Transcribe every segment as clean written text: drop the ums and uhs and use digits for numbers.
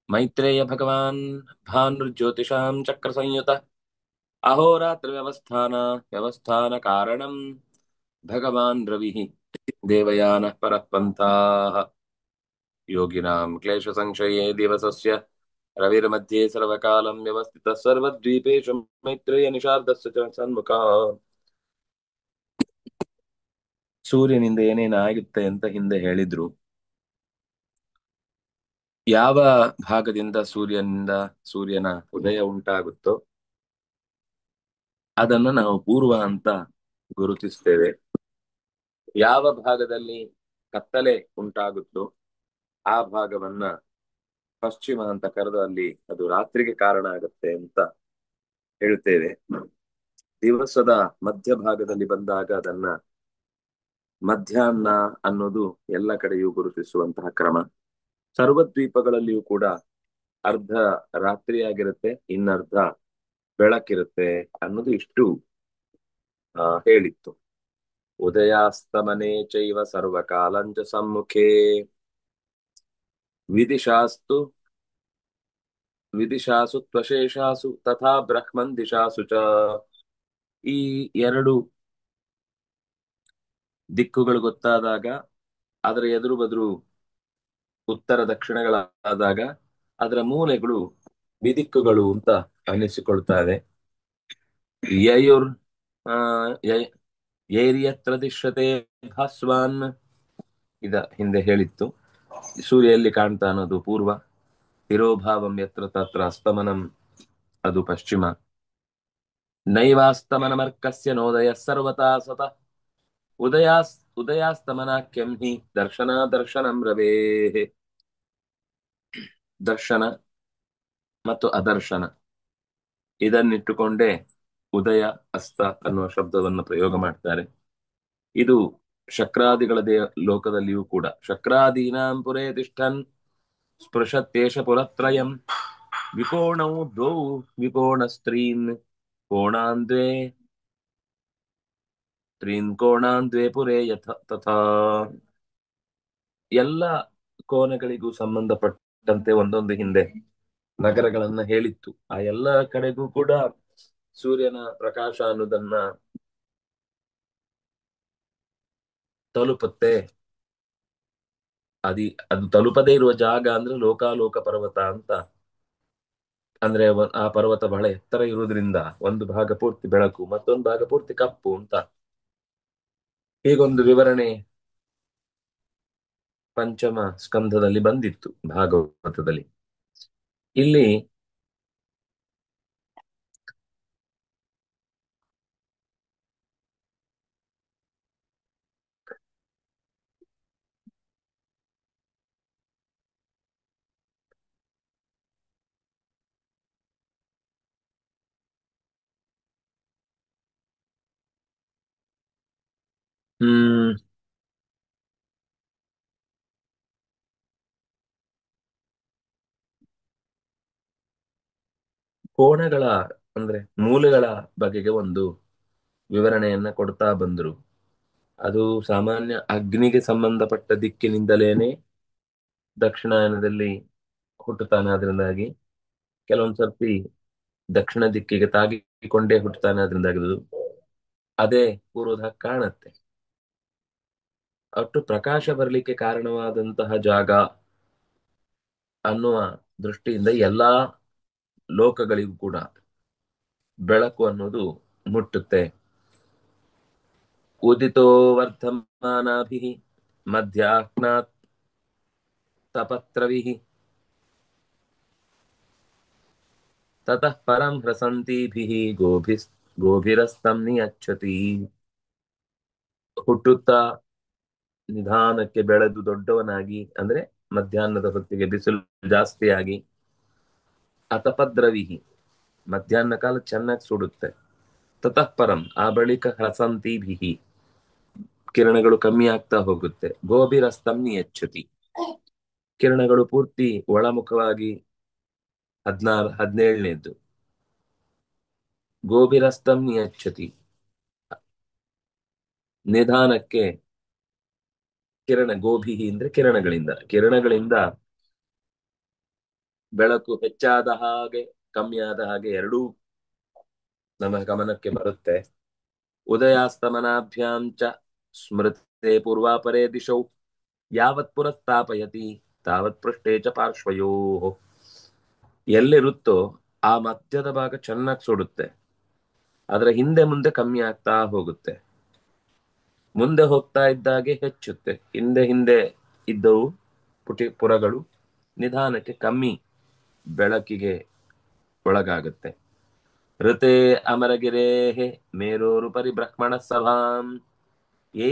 मैत्रेय भगवान् भानुर्ज्योतिषां चक्रसंयुत अहोरात्रव्यवस्थान कारणं भगवान् रविः देवयानः परःपन्थाः योगिनां क्लेशसंशये दिवसस्य रविर्मध्ये सर्वकालं व्यवस्थितः सर्वद्वीपेषु मैत्रेय निषादस्य च सन्मुखः ಸೂರ್ಯನಿಂದ ಏನೇನು ಆಗುತ್ತೆ ಅಂತ ಹಿಂದೆ ಹೇಳಿದ್ರು. ಯಾವ ಭಾಗದಿಂದ ಸೂರ್ಯನ ಉದಯ ಉಂಟಾಗುತ್ತೋ ಅದನ್ನು ನಾವು ಪೂರ್ವ ಅಂತ ಗುರುತಿಸ್ತೇವೆ. ಯಾವ ಭಾಗದಲ್ಲಿ ಕತ್ತಲೆ ಉಂಟಾಗುತ್ತೋ ಆ ಭಾಗವನ್ನ ಪಶ್ಚಿಮ ಅಂತ ಕರೆದು ಅಲ್ಲಿ ಅದು ರಾತ್ರಿಗೆ ಕಾರಣ ಆಗುತ್ತೆ ಅಂತ ಹೇಳ್ತೇವೆ. ದಿವಸದ ಮಧ್ಯಭಾಗದಲ್ಲಿ ಬಂದಾಗ ಅದನ್ನ ಮಧ್ಯಾಹ್ನ ಅನ್ನೋದು ಎಲ್ಲ ಕಡೆಯೂ ಗುರುತಿಸುವಂತಹ ಕ್ರಮ. ಸರ್ವದ್ವೀಪಗಳಲ್ಲಿಯೂ ಕೂಡ ಅರ್ಧ ರಾತ್ರಿಯಾಗಿರುತ್ತೆ, ಇನ್ನರ್ಧ ಬೆಳಕಿರುತ್ತೆ ಅನ್ನೋದು ಇಷ್ಟು ಹೇಳಿತ್ತು. ಉದಯಾಸ್ತಮನೆ ಚೈವ ಸರ್ವಕಾಲಂಚ ಸಮ್ಮುಖೇ ವಿದಿಶಾಸ್ತು ವಿದಿಶಾಸು ತ್ವಶೇಷಾಸು ತಥಾ ಬ್ರಹ್ಮನ್ ದಿಶಾಸು ಚ. ಈ ಎರಡು ದಿಕ್ಕುಗಳು ಗೊತ್ತಾದಾಗ, ಅದರ ಎದುರು ಬದುರು ಉತ್ತರ ದಕ್ಷಿಣಗಳಾದಾಗ ಅದರ ಮೂಲೆಗಳು ವಿದಿಕ್ಕುಗಳು ಅಂತ ಅನ್ನಿಸಿಕೊಳ್ತಾರೆ. ಯಯುರ್ ಆ, ಯ- ಯೈರ್ಯತ್ರ ದಿಶ್ಯತೆ ಭಾಸ್ವಾನ್ ಇದ ಹಿಂದೆ ಹೇಳಿತ್ತು. ಸೂರ್ಯ ಎಲ್ಲಿ ಕಾಣ್ತಾ ಅನ್ನೋದು ಪೂರ್ವ, ತಿರೋಭಾವಂ ಯತ್ರ ತತ್ರ ಅಸ್ತಮನಂ ಅದು ಪಶ್ಚಿಮ. ನೈವಾಸ್ತಮನಮರ್ಕಸ್ಯ ನೋದಯ ಸರ್ವತಾ ಸತಃ ಉದಯಾಸ್ತಮನಾಖ್ಯಂ ಹಿ ದರ್ಶನಂ ರವೇಃ. ದರ್ಶನ ಮತ್ತು ಅದರ್ಶನ ಇದನ್ನಿಟ್ಟುಕೊಂಡೇ ಉದಯ ಅಸ್ತ ಅನ್ನುವ ಶಬ್ದವನ್ನು ಪ್ರಯೋಗ ಮಾಡ್ತಾರೆ. ಇದು ಶಕ್ರಾದಿಗಳ ಲೋಕದಲ್ಲಿಯೂ ಕೂಡ ಶಕ್ರಾದೀನಾಂ ಪುರೇ ತಿಷ್ಠನ್ ಸ್ಪೃಶತ್ತೇಷ ಪುರತ್ರಯಂ ವಿಕೋಣೌ ದ್ವೌ ವಿಕೋಣಸ್ತ್ರೀನ್ ಕೋಣಾಂದ್ವೇ ಕೋಣಾಂದ್ವೇ ಪುರೇ ಯಥ ತಥಾ. ಎಲ್ಲ ಕೋಣಗಳಿಗೂ ಸಂಬಂಧಪಟ್ಟಂತೆ ಒಂದೊಂದು ಹಿಂದೆ ನಗರಗಳನ್ನ ಹೇಳಿತ್ತು. ಆ ಎಲ್ಲ ಕಡೆಗೂ ಕೂಡ ಸೂರ್ಯನ ಪ್ರಕಾಶ ಅನ್ನೋದನ್ನ ತಲುಪುತ್ತೆ. ಅದು ತಲುಪದೇ ಇರುವ ಜಾಗ ಅಂದ್ರೆ ಲೋಕಾಲೋಕ ಪರ್ವತ ಅಂತ. ಅಂದ್ರೆ ಆ ಪರ್ವತ ಬಹಳ ಎತ್ತರ ಇರುವುದರಿಂದ ಒಂದು ಭಾಗ ಪೂರ್ತಿ ಬೆಳಕು, ಮತ್ತೊಂದು ಭಾಗ ಪೂರ್ತಿ ಕಪ್ಪು ಅಂತ ಹೀಗೊಂದು ವಿವರಣೆ ಪಂಚಮ ಸ್ಕಂಧದಲ್ಲಿ ಬಂದಿತ್ತು ಭಾಗವತದಲ್ಲಿ. ಇಲ್ಲಿ ಹ್ಮ್ ಕೋಣಗಳ ಅಂದ್ರೆ ಮೂಲೆಗಳ ಬಗೆಗೆ ಒಂದು ವಿವರಣೆಯನ್ನ ಕೊಡ್ತಾ ಬಂದ್ರು. ಅದು ಸಾಮಾನ್ಯ ಅಗ್ನಿಗೆ ಸಂಬಂಧಪಟ್ಟ ದಿಕ್ಕಿನಿಂದಲೇನೆ ದಕ್ಷಿಣಾಯನದಲ್ಲಿ ಹುಟ್ಟುತ್ತಾನೆ. ಅದರಿಂದಾಗಿ ಕೆಲವೊಂದ್ ಸರ್ತಿ ದಕ್ಷಿಣ ದಿಕ್ಕಿಗೆ ತಾಗಿಕೊಂಡೇ ಹುಟ್ಟುತ್ತಾನೆ. ಅದರಿಂದಾಗಿ ಅದೇ ಪೂರ್ವದ ಕಾಣುತ್ತೆ. ಒಟ್ಟು ಪ್ರಕಾಶ ಬರಲಿಕ್ಕೆ ಕಾರಣವಾದಂತಹ ಜಾಗ ಅನ್ನುವ ದೃಷ್ಟಿಯಿಂದ ಎಲ್ಲಾ ಲೋಕಗಳಿಗೂ ಕೂಡ ಬೆಳಕು ಅನ್ನೋದು ಮುಟ್ಟುತ್ತೆ. ಉದಿತೋ ವರ್ಧಮಾನಾಭಿಃ ಮಧ್ಯಾಹ್ನಾತ್ ತಪತ್ರವಿಃ ತತಃ ಪರಂ ಹ್ರಸಂತೀಭಿಃ ಗೋಭಿರಸ್ತಂ ನಿಯಚ್ಛತಿ. ಹುಟ್ಟುತ್ತಾ ನಿಧಾನಕ್ಕೆ ಬೆಳೆದು ದೊಡ್ಡವನಾಗಿ ಅಂದ್ರೆ ಮಧ್ಯಾಹ್ನದ ಹೊತ್ತಿಗೆ ಬಿಸಿಲು ಜಾಸ್ತಿಯಾಗಿ ಅತಪದ್ರವಿಹಿ ಮಧ್ಯಾಹ್ನ ಕಾಲ ಚೆನ್ನಾಗಿ ಸುಡುತ್ತೆ. ತತಃ ಪರಂ ಆ ಬಳಿಕ ಹ್ರಸಂತೀಭಿಹಿ ಕಿರಣಗಳು ಕಮ್ಮಿ ಆಗ್ತಾ ಹೋಗುತ್ತೆ. ಗೋಭಿರಸ್ತಂ ನಿಯಚ್ಛತಿ ಕಿರಣಗಳು ಪೂರ್ತಿ ಒಳಮುಖವಾಗಿ 17ನೇದ್ದು ಗೋಭಿರಸ್ತಂ ನಿಯಚ್ಛತಿ ನಿಧಾನಕ್ಕೆ ಗೋಭಿಹಿ ಅಂದ್ರೆ ಕಿರಣಗಳಿಂದ ಬೆಳಕು ಹೆಚ್ಚಾದ ಹಾಗೆ ಕಮ್ಮಿಯಾದ ಹಾಗೆ ಎರಡೂ ನಮ್ಮ ಗಮನಕ್ಕೆ ಬರುತ್ತೆ. ಉದಯಾಸ್ತಮನಾಭ್ಯಾಂಚ ಸ್ಮೃತೆ ಪೂರ್ವಾಪರೇ ದಿಶೌ ಯಾವತ್ ಪುರಸ್ತಾಪಯತಿ ತಾವತ್ ಪೃಷ್ಠೇ ಚ ಪಾರ್ಶ್ವಯೋ. ಎಲ್ಲಿರುತ್ತೋ ಆ ಮಧ್ಯದ ಭಾಗ ಚೆನ್ನಾಗಿ ಸುಡುತ್ತೆ, ಅದರ ಹಿಂದೆ ಮುಂದೆ ಕಮ್ಮಿ ಆಗ್ತಾ ಹೋಗುತ್ತೆ. ಮುಂದೆ ಹೋಗ್ತಾ ಇದ್ದಾಗೆ ಹೆಚ್ಚುತ್ತೆ, ಹಿಂದೆ ಹಿಂದೆ ಇದ್ದವು ಪುರಗಳು ನಿಧಾನಕ್ಕೆ ಕಮ್ಮಿ ಬೆಳಕಿಗೆ ಒಳಗಾಗುತ್ತೆ. ಋತೆ ಅಮರಗಿರೇಹೆ ಮೇರೋರುಪರಿ ಬ್ರಹ್ಮಣ ಸಭಾಂ ಯೇ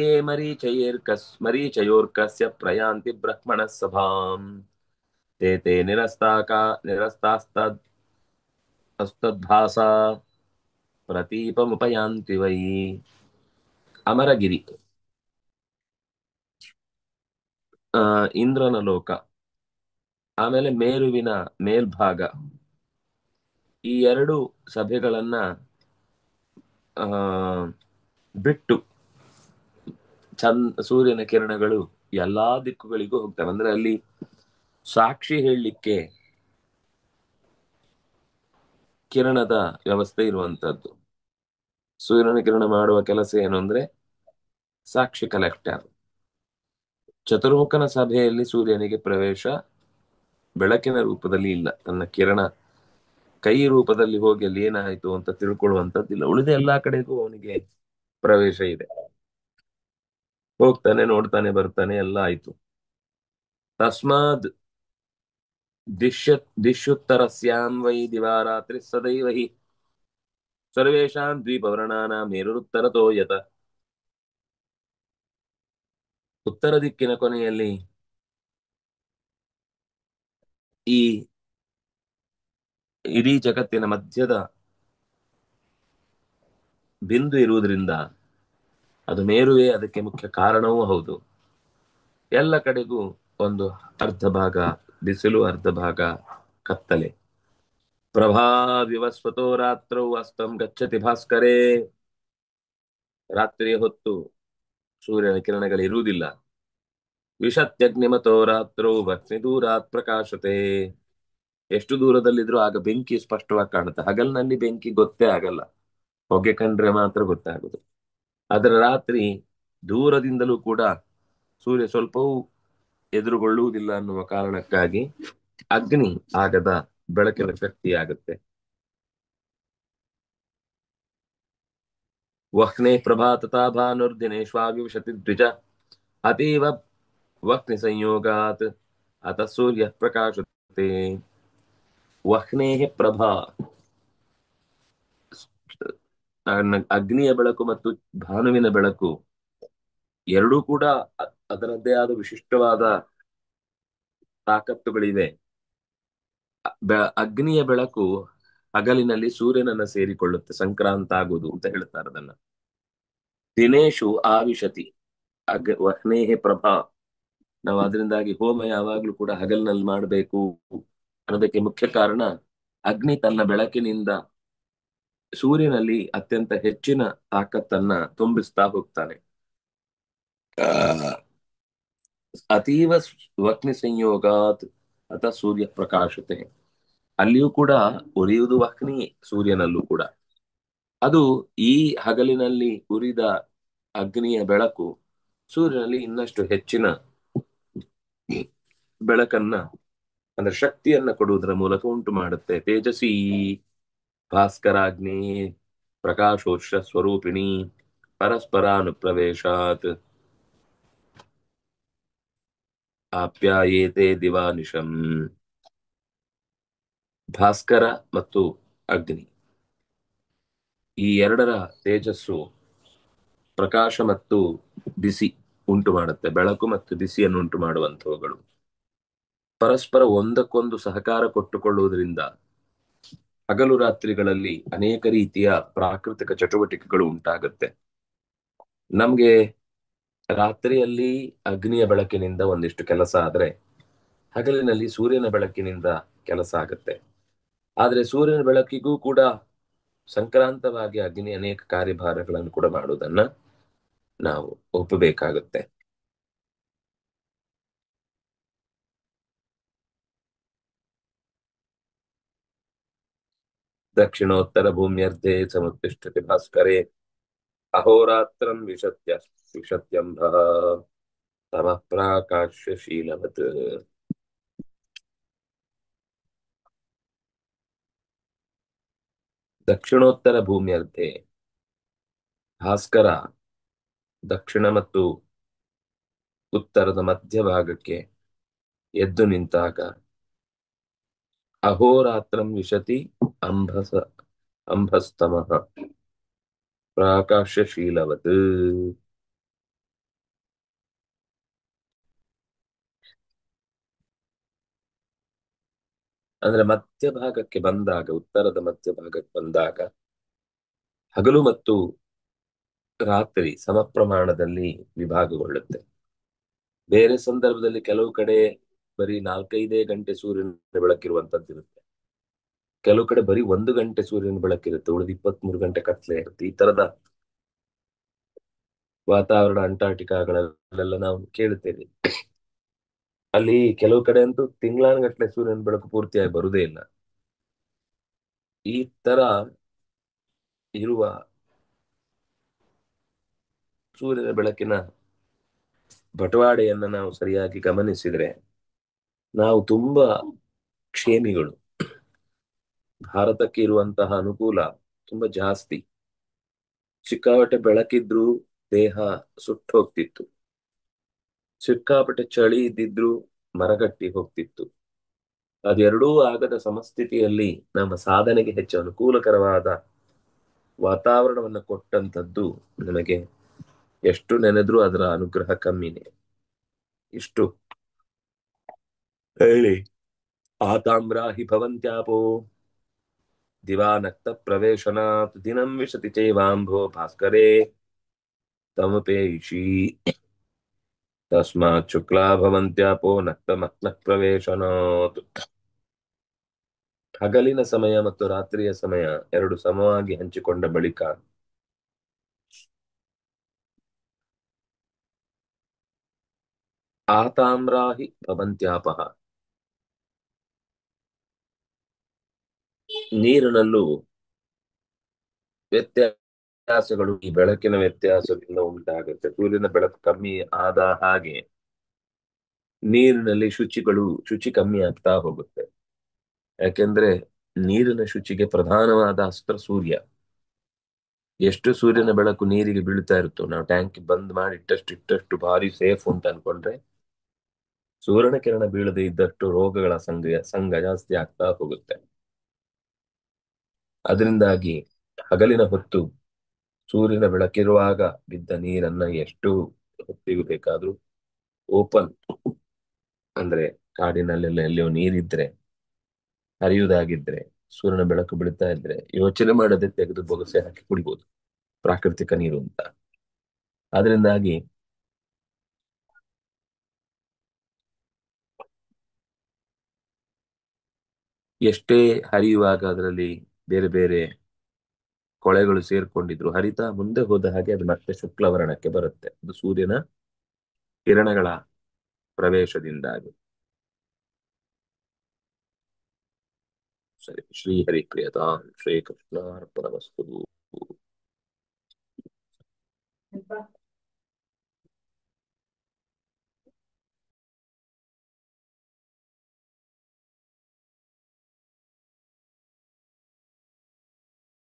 ಮರೀಚಯೋರ್ಕಸ್ಯ ಪ್ರಯಾಂತಿ ಬ್ರಹ್ಮಣ ಸಭಾಂ ತೇ ತೇ ನಿರಸ್ತಾಸ್ತದ್ ಅಸ್ತದ್ಭಾಸಾ ಪ್ರತೀಪಮುಪಯಾಂತಿ ವೈ. ಅಮರಗಿರಿ ಇಂದ್ರನ ಲೋಕ, ಆಮೇಲೆ ಮೇರುವಿನ ಮೇಲ್ಭಾಗ, ಈ ಎರಡು ಸಭೆಗಳನ್ನ ಆ ಬಿಟ್ಟು ಸೂರ್ಯನ ಕಿರಣಗಳು ಎಲ್ಲಾ ದಿಕ್ಕುಗಳಿಗೂ ಹೋಗ್ತವೆ. ಅಂದ್ರೆ ಅಲ್ಲಿ ಸಾಕ್ಷಿ ಹೇಳಲಿಕ್ಕೆ ಕಿರಣದ ವ್ಯವಸ್ಥೆ ಇರುವಂತದ್ದು. ಸೂರ್ಯನ ಕಿರಣ ಮಾಡುವ ಕೆಲಸ ಏನು ಅಂದ್ರೆ ಸಾಕ್ಷಿ ಕಲೆಕ್ಟರ್. ಚತುರ್ಮುಖನ ಸಭೆಯಲ್ಲಿ ಸೂರ್ಯನಿಗೆ ಪ್ರವೇಶ ಬೆಳಕಿನ ರೂಪದಲ್ಲಿ ಇಲ್ಲ, ತನ್ನ ಕಿರಣ ಕೈ ರೂಪದಲ್ಲಿ ಹೋಗಿ ಅಲ್ಲಿ ಏನಾಯ್ತು ಅಂತ ತಿಳ್ಕೊಳ್ಳುವಂತದ್ದಿಲ್ಲ. ಉಳಿದ ಎಲ್ಲಾ ಕಡೆಗೂ ಅವನಿಗೆ ಪ್ರವೇಶ ಇದೆ, ಹೋಗ್ತಾನೆ, ನೋಡ್ತಾನೆ, ಬರ್ತಾನೆ, ಎಲ್ಲ ಆಯ್ತು. ತಸ್ಮಾದ್ ದಿಶ್ಯುತ್ತರಸ್ಯಾಂ ವೈ ದಿವಾರಾತ್ರಿ ಸದೈವ ಹಿ ಸರ್ವೇಷಾಂ ದ್ವೀಪವರ್ಣಾನಾಂ ಮೇರುರುತ್ತರತೋ ಯತ. ಉತ್ತರ ದಿಕ್ಕಿನ ಕೊನೆಯಲ್ಲಿ ಈ ಇಡೀ ಜಗತ್ತಿನ ಮಧ್ಯದ ಬಿಂದು ಇರುವುದರಿಂದ ಅದು ಮೇರುವೆ ಅದಕ್ಕೆ ಮುಖ್ಯ ಕಾರಣವೂ ಹೌದು. ಎಲ್ಲ ಕಡೆಗೂ ಒಂದು ಅರ್ಧ ಭಾಗ ಬಿಸಿಲು, ಅರ್ಧ ಭಾಗ ಕತ್ತಲೆ. ಪ್ರಭಾ ವಿವಸ್ವತೋ ರಾತ್ರೌ ಅಸ್ತಂ ಗಚ್ಚತಿ ಭಾಸ್ಕರೇ. ರಾತ್ರಿಯ ಹೊತ್ತು ಸೂರ್ಯನ ಕಿರಣಗಳಿರುವುದಿಲ್ಲ. ವಿಶತ್ಯಗ್ನಿಮತೋ ರಾತ್ರೌ ಭಕ್ತಿ ದೂರಾತ್ ಪ್ರಕಾಶತೆ. ಎಷ್ಟು ದೂರದಲ್ಲಿದ್ರು ಆಗ ಬೆಂಕಿ ಸ್ಪಷ್ಟವಾಗಿ ಕಾಣುತ್ತೆ. ಹಗಲಿನಲ್ಲಿ ಬೆಂಕಿ ಗೊತ್ತೇ ಆಗಲ್ಲ, ಹೊಗೆ ಕಂಡ್ರೆ ಮಾತ್ರ ಗೊತ್ತಾಗುದು. ಅದರ ರಾತ್ರಿ ದೂರದಿಂದಲೂ ಕೂಡ ಸೂರ್ಯ ಸ್ವಲ್ಪವೂ ಎದುರುಗೊಳ್ಳುವುದಿಲ್ಲ ಅನ್ನುವ ಕಾರಣಕ್ಕಾಗಿ ಅಗ್ನಿ ಆಗದ ಬೆಳಕಿನ ಶಕ್ತಿಯಾಗುತ್ತೆ. ವಹ್ನೆ ಪ್ರಭಾ ತಥಾ ಭಾನುರ್ದಿನೇಶ್ವಾವಿಂಶತಿ ದ್ವಿಜ ಅತೀವ ವಹ್ನಿ ಸಂಯೋಗಾತ್ ಅತ ಸೂರ್ಯ ಪ್ರಕಾಶತೆ. ವಹ್ನೇ ಪ್ರಭಾ, ಅಗ್ನಿಯ ಬೆಳಕು ಮತ್ತು ಭಾನುವಿನ ಬೆಳಕು ಎರಡೂ ಕೂಡ ಅದರದ್ದೇ ಆದ ವಿಶಿಷ್ಟವಾದ ತಾಕತ್ತುಗಳಿವೆ. ಅಗ್ನಿಯ ಬೆಳಕು ಹಗಲಿನಲ್ಲಿ ಸೂರ್ಯನನ್ನ ಸೇರಿಕೊಳ್ಳುತ್ತೆ, ಸಂಕ್ರಾಂತ ಆಗುವುದು ಅಂತ ಹೇಳ್ತಾರೆ ಅದನ್ನ. ದಿನೇಶು ಆವಿಶತಿ ವಹ್ನೇಹೆ ಪ್ರಭಾ. ನಾವು ಅದರಿಂದಾಗಿ ಹೋಮ ಯಾವಾಗ್ಲೂ ಕೂಡ ಹಗಲಿನಲ್ಲಿ ಮಾಡಬೇಕು ಅನ್ನೋದಕ್ಕೆ ಮುಖ್ಯ ಕಾರಣ, ಅಗ್ನಿ ತನ್ನ ಬೆಳಕಿನಿಂದ ಸೂರ್ಯನಲ್ಲಿ ಅತ್ಯಂತ ಹೆಚ್ಚಿನ ತಾಕತ್ತನ್ನ ತುಂಬಿಸ್ತಾ ಹೋಗ್ತಾನೆ. ಅತೀವ ವಹ್ನಿ ಸಂಯೋಗಾತ್ ಅಥ ಸೂರ್ಯ ಪ್ರಕಾಶತೆ. ಅಲ್ಲಿಯೂ ಕೂಡ ಉರಿಯುವುದು ವಹ್ನಿ, ಸೂರ್ಯನಲ್ಲೂ ಕೂಡ. ಅದು ಈ ಹಗಲಿನಲ್ಲಿ ಉರಿದ ಅಗ್ನಿಯ ಬೆಳಕು ಸೂರ್ಯನಲ್ಲಿ ಇನ್ನಷ್ಟು ಹೆಚ್ಚಿನ ಬೆಳಕನ್ನ, ಅಂದ್ರೆ ಶಕ್ತಿಯನ್ನ ಕೊಡುವುದರ ಮೂಲಕ ಉಂಟು ಮಾಡುತ್ತೆ. ತೇಜಸ್ವಿ ಭಾಸ್ಕರಾಗ್ನಿ ಪ್ರಕಾಶೋಷ ಸ್ವರೂಪಿಣಿ ಪರಸ್ಪರಾನುಪ್ರವೇಶಾತ್ ಆಪ್ಯಾಯೇತೆ ದಿವಾನಿಶಂ. ಭಾಸ್ಕರ ಮತ್ತು ಅಗ್ನಿ ಈ ಎರಡರ ತೇಜಸ್ಸು ಪ್ರಕಾಶ ಮತ್ತು ಬಿಸಿ ಉಂಟು ಮಾಡುತ್ತೆ, ಬೆಳಕು ಮತ್ತು ಬಿಸಿಯನ್ನು ಉಂಟು ಮಾಡುವಂತವುಗಳು. ಪರಸ್ಪರ ಒಂದಕ್ಕೊಂದು ಸಹಕಾರ ಕೊಟ್ಟುಕೊಳ್ಳುವುದರಿಂದ ಹಗಲು ರಾತ್ರಿಗಳಲ್ಲಿ ಅನೇಕ ರೀತಿಯ ಪ್ರಾಕೃತಿಕ ಚಟುವಟಿಕೆಗಳು ಉಂಟಾಗುತ್ತೆ. ನಮ್ಗೆ ರಾತ್ರಿಯಲ್ಲಿ ಅಗ್ನಿಯ ಬೆಳಕಿನಿಂದ ಒಂದಿಷ್ಟು ಕೆಲಸ ಆದ್ರೆ ಹಗಲಿನಲ್ಲಿ ಸೂರ್ಯನ ಬೆಳಕಿನಿಂದ ಕೆಲಸ ಆಗುತ್ತೆ. ಆದ್ರೆ ಸೂರ್ಯನ ಬೆಳಕಿಗೂ ಕೂಡ ಸಂಕ್ರಾಂತವಾಗಿ ಅಗ್ನಿ ಅನೇಕ ಕಾರ್ಯಭಾರಗಳನ್ನು ಕೂಡ ಮಾಡುವುದನ್ನ ನಾವು ಒಪ್ಪಬೇಕಾಗುತ್ತೆ. ದಕ್ಷಿಣೋತ್ತರ ಭೂಮ್ಯರ್ಧೆ ಸಮುತ್ತಿಷ್ಠತೆ ಭಾಸ್ಕರೆ ಅಹೋರಾತ್ರಂ ವಿಶತ್ಯಂಭಃ ತಮಃ ಪ್ರಾಕಾಶ್ಯಶೀಲವತ್. ದಕ್ಷಿಣೋತ್ತರ ಭೂಮ್ಯರ್ಧೆ ಭಾಸ್ಕರ ದಕ್ಷಿಣ ಮತ್ತು ಉತ್ತರದ ಮಧ್ಯಭಾಗಕ್ಕೆ ಎದ್ದು ನಿಂತಾಗ ಅಹೋರಾತ್ರಂ ವಿಶತಿ ಅಂಬಸ ಅಂಬಸ್ತಮಃ ಪ್ರಾಕಾಶ್ಯಶೀಲವತ್. ಅಂದ್ರೆ ಮಧ್ಯಭಾಗಕ್ಕೆ ಬಂದಾಗ, ಉತ್ತರದ ಮಧ್ಯಭಾಗಕ್ಕೆ ಬಂದಾಗ ಹಗಲು ಮತ್ತು ರಾತ್ರಿ ಸಮ ಪ್ರಮಾಣದಲ್ಲಿ ವಿಭಾಗಗೊಳ್ಳುತ್ತೆ. ಬೇರೆ ಸಂದರ್ಭದಲ್ಲಿ ಕೆಲವು ಕಡೆ ಬರೀ 4-5 ಗಂಟೆ ಸೂರ್ಯನ ಬೆಳಕಿರುವಂತದ್ದು ಇರುತ್ತೆ, ಕೆಲವು ಕಡೆ ಬರೀ 1 ಗಂಟೆ ಸೂರ್ಯನ ಬೆಳಕಿರುತ್ತೆ, ಉಳಿದ 23 ಗಂಟೆ ಕತ್ಲೆ ಇರುತ್ತೆ. ಈ ತರದ ವಾತಾವರಣ ಅಂಟಾರ್ಟಿಕಾಗಳಲ್ಲೆಲ್ಲ ನಾವು ಕೇಳುತ್ತೇವೆ. ಅಲ್ಲಿ ಕೆಲವು ಕಡೆ ಅಂತೂ ತಿಂಗಳಾನುಗಟ್ಲೆ ಸೂರ್ಯನ ಬೆಳಕು ಪೂರ್ತಿಯಾಗಿ ಬರುವುದೇ ಇಲ್ಲ. ಈ ತರ ಇರುವ ಸೂರ್ಯನ ಬೆಳಕಿನ ಬಟವಾಡೆಯನ್ನ ನಾವು ಸರಿಯಾಗಿ ಗಮನಿಸಿದ್ರೆ ನಾವು ತುಂಬಾ ಕ್ಷೇಮಿಗಳು. ಭಾರತಕ್ಕೆ ಇರುವಂತಹ ಅನುಕೂಲ ತುಂಬಾ ಜಾಸ್ತಿ. ಸಿಕ್ಕಾಪಟ್ಟೆ ಬೆಳಕಿದ್ರು ದೇಹ ಸುಟ್ಟು ಹೋಗ್ತಿತ್ತು, ಸಿಕ್ಕಾಪಟ್ಟೆ ಚಳಿ ಇದ್ದಿದ್ರು ಮರಗಟ್ಟಿ ಹೋಗ್ತಿತ್ತು. ಅದೆರಡೂ ಆಗದ ಸಮಸ್ಥಿತಿಯಲ್ಲಿ ನಮ್ಮ ಸಾಧನೆಗೆ ಹೆಚ್ಚು ಅನುಕೂಲಕರವಾದ ವಾತಾವರಣವನ್ನು ಕೊಟ್ಟಂತದ್ದು ನಮಗೆ ಎಷ್ಟು ನೆನೆದ್ರೂ ಅದರ ಅನುಗ್ರಹ ಕಮ್ಮಿನೇ. ಇಷ್ಟು ಹೇಳಿ ಆತಾಮ್ರಾಹಿ ಭವಂತ್ಯಾಪೋ ದಿವಾನಕ್ತ ಪ್ರವೇಶನಾತ್ ದಿನಂ ವಿಶತಿ ಚೈವಾಂಭೋ ಭಾಸ್ಕರೇ ತಮಪೇಷಿ ತಸ್ಮಾತ್ ಶುಕ್ಲಾ ಭವಂತ್ಯಾಪೋ ನಕ್ತಮಕ್ನ ಪ್ರವೇಶನಾತ್. ಹಗಲಿನ ಸಮಯ ಮತ್ತು ರಾತ್ರಿಯ ಸಮಯ ಎರಡು ಸಮವಾಗಿ ಹಂಚಿಕೊಂಡ ಬಳಿಕ ಆತಾಮ್ರಾಹಿ ಭವಂತ್ಯಾಪಃ, ನೀರಿನಲ್ಲೂ ವ್ಯತ್ಯಾಸಗಳು ಈ ಬೆಳಕಿನ ವ್ಯತ್ಯಾಸದಿಂದ ಉಂಟಾಗುತ್ತೆ. ಸೂರ್ಯನ ಬೆಳಕು ಕಮ್ಮಿ ಆದ ಹಾಗೆ ನೀರಿನಲ್ಲಿ ಶುಚಿ ಕಮ್ಮಿ ಆಗ್ತಾ ಹೋಗುತ್ತೆ. ಯಾಕೆಂದ್ರೆ ನೀರಿನ ಶುಚಿಗೆ ಪ್ರಧಾನವಾದ ಅಸ್ತ್ರ ಸೂರ್ಯ. ಎಷ್ಟು ಸೂರ್ಯನ ಬೆಳಕು ನೀರಿಗೆ ಬೀಳ್ತಾ ಇರುತ್ತೋ ನಾವು ಟ್ಯಾಂಕ್ ಬಂದ್ ಮಾಡಿ ಇಟ್ಟಷ್ಟು ಭಾರಿ ಸೇಫ್ ಅಂತ ಅನ್ಕೊಂಡ್ರೆ ಸೂರ್ಯನ ಕಿರಣ ಬೀಳದೆ ಇದ್ದಷ್ಟು ರೋಗಗಳ ಸಂಘ ಜಾಸ್ತಿ ಆಗ್ತಾ ಹೋಗುತ್ತೆ. ಅದರಿಂದಾಗಿ ಹಗಲಿನ ಹೊತ್ತು ಸೂರ್ಯನ ಬೆಳಕಿರುವಾಗ ಬಿದ್ದ ನೀರನ್ನ ಎಷ್ಟು ಹೊತ್ತಿಗೂ ಬೇಕಾದ್ರೂ ಓಪನ್, ಅಂದ್ರೆ ಕಾಡಿನಲ್ಲೆಲ್ಲ ಎಲ್ಲಿಯೋ ನೀರಿದ್ರೆ ಹರಿಯುವುದಾಗಿದ್ರೆ ಸೂರ್ಯನ ಬೆಳಕು ಬೀಳ್ತಾ ಇದ್ರೆ ಯೋಚನೆ ಮಾಡದೆ ತೆಗೆದು ಬೊಗಸೆ ಹಾಕಿ ಕುಡಿಬಹುದು, ಪ್ರಾಕೃತಿಕ ನೀರು ಅಂತ. ಅದರಿಂದಾಗಿ ಎಷ್ಟೇ ಹರಿಯುವಾಗ ಅದರಲ್ಲಿ ಬೇರೆ ಬೇರೆ ಕೊಳೆಗಳು ಸೇರ್ಕೊಂಡಿದ್ರು ಹರಿತಾ ಮುಂದೆ ಹೋದ ಹಾಗೆ ಅದು ಮತ್ತೆ ಶುಕ್ಲವರ್ಣಕ್ಕೆ ಬರುತ್ತೆ. ಅದು ಸೂರ್ಯನ ಕಿರಣಗಳ ಪ್ರವೇಶದಿಂದಾಗಿ. ಸರಿ, ಶ್ರೀಹರಿ ಪ್ರಿಯತಾ ಶ್ರೀಕೃಷ್ಣ ಅರ್ಪಣಮಸ್ತು.